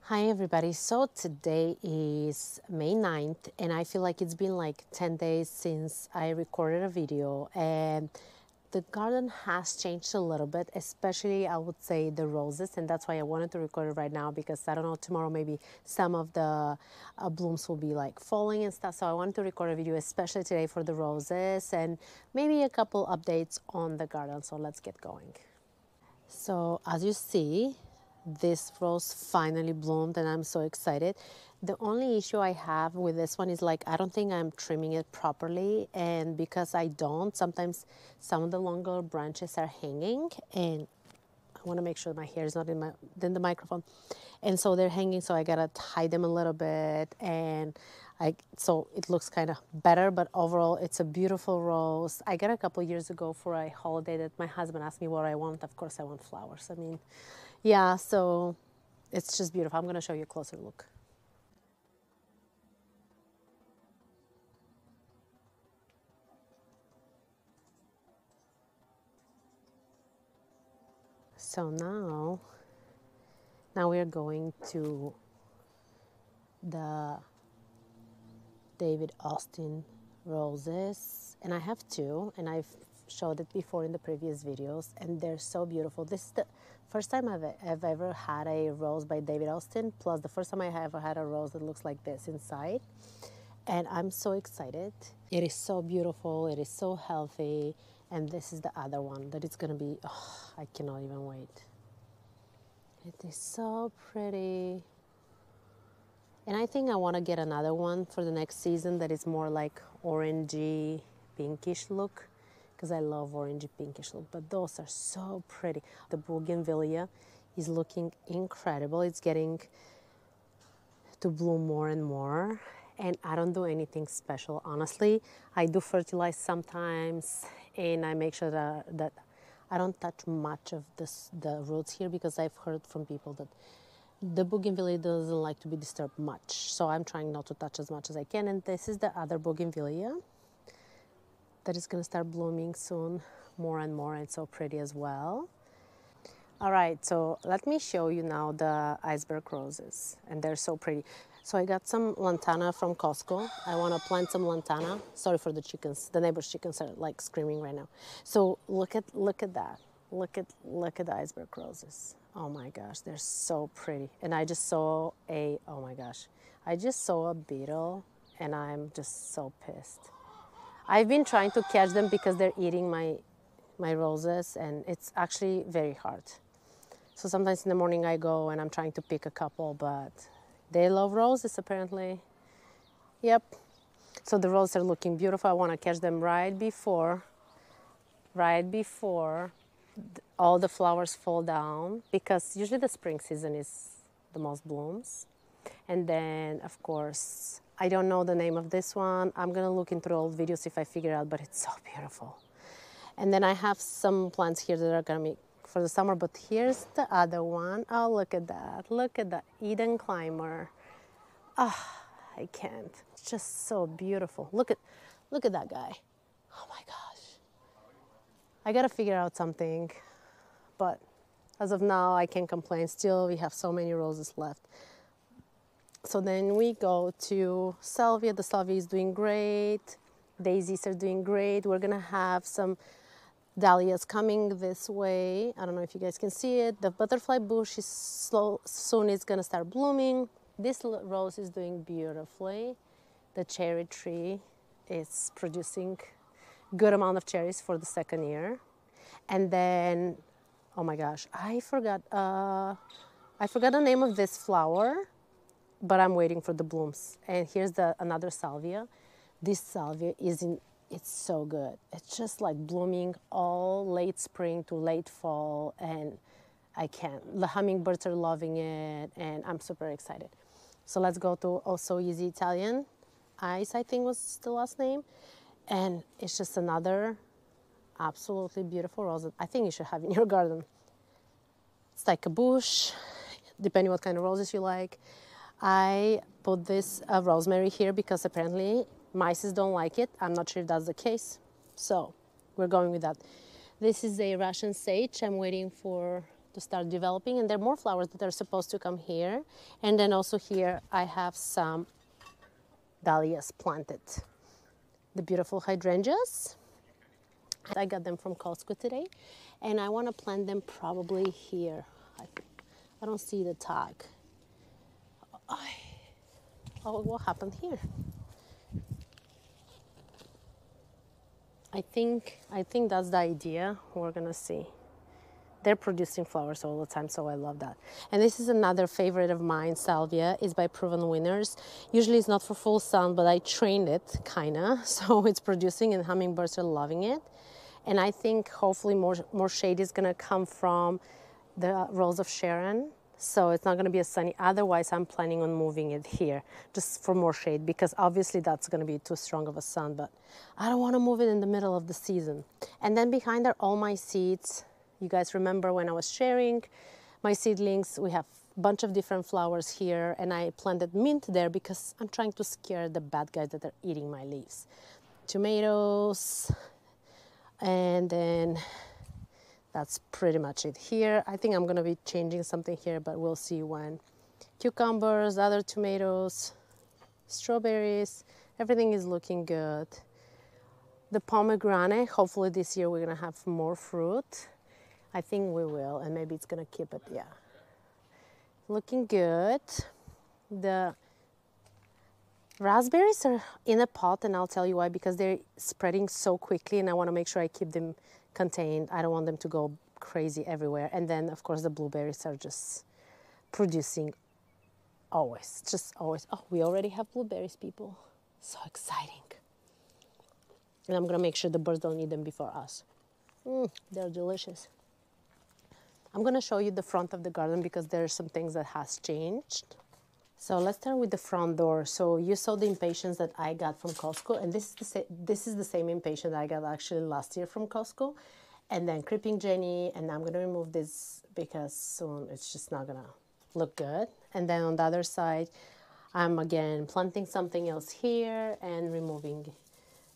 Hi everybody, so today is May 9th and I feel like it's been like 10 days since I recorded a video, and the garden has changed a little bit, especially I would say the roses, and that's why I wanted to record it right now because I don't know, tomorrow maybe some of the blooms will be like falling and stuff, so I wanted to record a video especially today for the roses and maybe a couple updates on the garden, so let's get going. So as you see, this rose finally bloomed and I'm so excited. The only issue I have with this one is like I don't think I'm trimming it properly, and because I don't, sometimes some of the longer branches are hanging and I want to make sure my hair is not in the microphone, and so they're hanging, so I gotta tie them a little bit, and so it looks kind of better. But overall, it's a beautiful rose. I got a couple years ago for a holiday that my husband asked me what I want. Of course, I want flowers. I mean, yeah. So it's just beautiful. I'm gonna show you a closer look. So now we are going to the David Austin roses, and I have two, and I've showed it before in the previous videos, and they're so beautiful. This is the first time I've ever had a rose by David Austin, plus the first time I ever had a rose that looks like this inside, and I'm so excited. It is so beautiful, it is so healthy, and this is the other one that it's gonna be, oh, I cannot even wait. It is so pretty. And I think I want to get another one for the next season that is more like orangey, pinkish look, because I love orangey, pinkish look. But those are so pretty. The bougainvillea is looking incredible. It's getting to bloom more and more. And I don't do anything special, honestly. I do fertilize sometimes, and I make sure that I don't touch much of the roots here, because I've heard from people that the bougainvillea doesn't like to be disturbed much, so I'm trying not to touch as much as I can. And this is the other bougainvillea that is going to start blooming soon more and more. It's so pretty as well. All right, so let me show you now the iceberg roses, and they're so pretty. So I got some lantana from Costco. I want to plant some lantana. Sorry for the chickens. The neighbor's chickens are like screaming right now. So look at that. Look at the iceberg roses. Oh my gosh, they're so pretty. And I just saw oh my gosh, I just saw a beetle and I'm just so pissed. I've been trying to catch them because they're eating my roses, and it's actually very hard. So sometimes in the morning I go and I'm trying to pick a couple, but they love roses apparently. Yep. So the roses are looking beautiful. I want to catch them right before all the flowers fall down, because usually the spring season is the most blooms. And then of course, I don't know the name of this one. I'm gonna look into the old videos if I figure out, but it's so beautiful. And then I have some plants here that are gonna be for the summer, but here's the other one. Oh, look at that Eden climber. Ah, I can't. It's just so beautiful. Look at that guy. Oh my gosh. I gotta figure out something, but as of now, I can't complain. Still, we have so many roses left. So then we go to salvia. The salvia is doing great. Daisies are doing great. We're gonna have some dahlias coming this way. I don't know if you guys can see it. The butterfly bush is soon it's gonna start blooming. This rose is doing beautifully. The cherry tree is producing good amount of cherries for the second year. And then, oh my gosh, I forgot the name of this flower, but I'm waiting for the blooms. And here's another salvia. This salvia it's so good. It's just like blooming all late spring to late fall, and I can't. The hummingbirds are loving it, and I'm super excited. So let's go to also Easy Italian. Ice, I think was the last name. And it's just another absolutely beautiful rose that I think you should have in your garden. It's like a bush, depending what kind of roses you like. I put this rosemary here because apparently mice don't like it. I'm not sure if that's the case, so we're going with that. This is a Russian sage. I'm waiting to start developing, and there are more flowers that are supposed to come here. And then also here I have some dahlias planted, the beautiful hydrangeas. I got them from Costco today, and I want to plant them probably here. I don't see the tag. Oh, what happened here? I think that's the idea. We're gonna see. They're producing flowers all the time, so I love that. And this is another favorite of mine, salvia. It's by Proven Winners. Usually it's not for full sun, but I trained it, kinda. So it's producing and hummingbirds are loving it. And I think hopefully more shade is gonna come from the Rose of Sharon. So it's not gonna be as sunny. Otherwise, I'm planning on moving it here just for more shade, because obviously that's gonna be too strong of a sun, but I don't wanna move it in the middle of the season. And then behind are all my seeds. You guys remember when I was sharing my seedlings, we have a bunch of different flowers here, and I planted mint there because I'm trying to scare the bad guys that are eating my leaves. Tomatoes, and then that's pretty much it here. I think I'm gonna be changing something here, but we'll see when. Cucumbers, other tomatoes, strawberries, everything is looking good. The pomegranate, hopefully this year we're gonna have more fruit. I think we will, and maybe it's gonna keep it, yeah. Looking good. The raspberries are in a pot, and I'll tell you why, because they're spreading so quickly, and I wanna make sure I keep them contained. I don't want them to go crazy everywhere. And then, of course, the blueberries are just producing always, just always. Oh, we already have blueberries, people. So exciting. And I'm gonna make sure the birds don't eat them before us. They're delicious. I'm gonna show you the front of the garden because there are some things that has changed. So let's start with the front door. So you saw the impatiens that I got from Costco, and this is the same impatient I got actually last year from Costco. And then Creeping Jenny, and I'm gonna remove this because soon it's just not gonna look good. And then on the other side, I'm again planting something else here and removing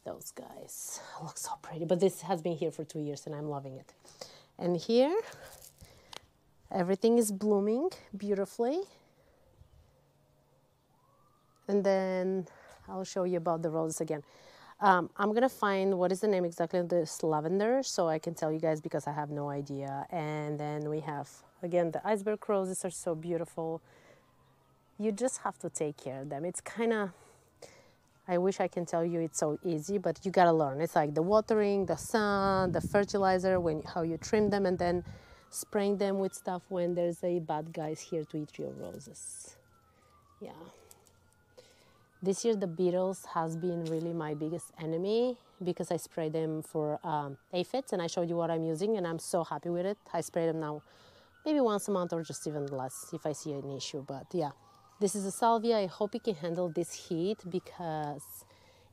those guys. It looks so pretty, but this has been here for 2 years and I'm loving it. And here, everything is blooming beautifully. And then I'll show you about the roses again. I'm gonna find what is the name exactly of this lavender so I can tell you guys because I have no idea. And then we have, again, the iceberg roses are so beautiful. You just have to take care of them. It's kind of, I wish I can tell you it's so easy, but you gotta learn. It's like the watering, the sun, the fertilizer, how you trim them, and then spraying them with stuff when there's a bad guys here to eat your roses. Yeah. This year the beetles has been really my biggest enemy because I spray them for aphids, and I showed you what I'm using and I'm so happy with it. I spray them now maybe once a month or just even less if I see an issue, but yeah. This is a salvia. I hope it can handle this heat because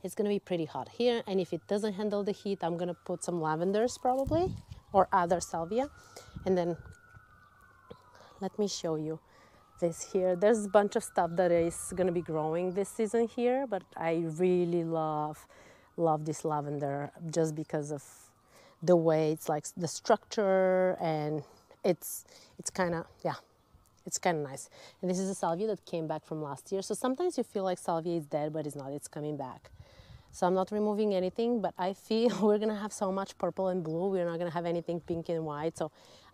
it's gonna be pretty hot here, and if it doesn't handle the heat, I'm gonna put some lavenders probably or other salvia. And then let me show you this here. There's a bunch of stuff that is gonna be growing this season here, but I really love this lavender just because of the way it's like the structure, and it's kind of, yeah, it's kind of nice. And this is a salvia that came back from last year. So sometimes you feel like salvia is dead, but it's not, it's coming back. So I'm not removing anything, but I feel we're gonna have so much purple and blue, we're not gonna have anything pink and white. So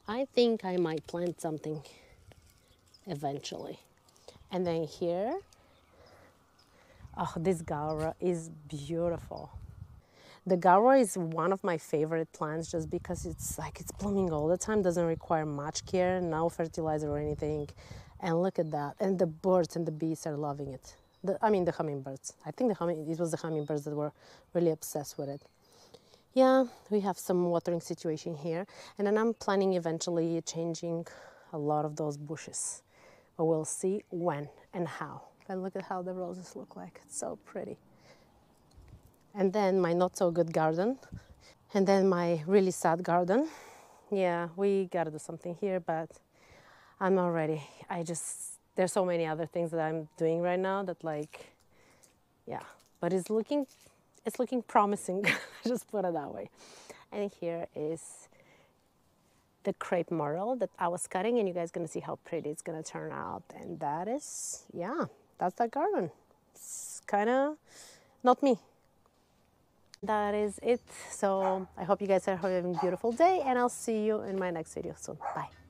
I think I might plant something eventually. And then here, oh, this gaura is beautiful. The gaura is one of my favorite plants just because it's like it's blooming all the time, doesn't require much care, no fertilizer or anything. And look at that. And the birds and the bees are loving it. I mean the hummingbirds. I think it was the hummingbirds that were really obsessed with it. Yeah, we have some watering situation here. And then I'm planning eventually changing a lot of those bushes. But we'll see when and how. And look at how the roses look like. It's so pretty. And then my not so good garden. And then my really sad garden. Yeah, we gotta do something here, but I'm not ready. There's so many other things that I'm doing right now that like, yeah. But it's looking promising, just put it that way. And here is the crepe myrtle that I was cutting, and you guys gonna see how pretty it's gonna turn out. And that is, yeah, that's that garden. It's kind of not me. That is it. So I hope you guys are having a beautiful day, and I'll see you in my next video soon. Bye.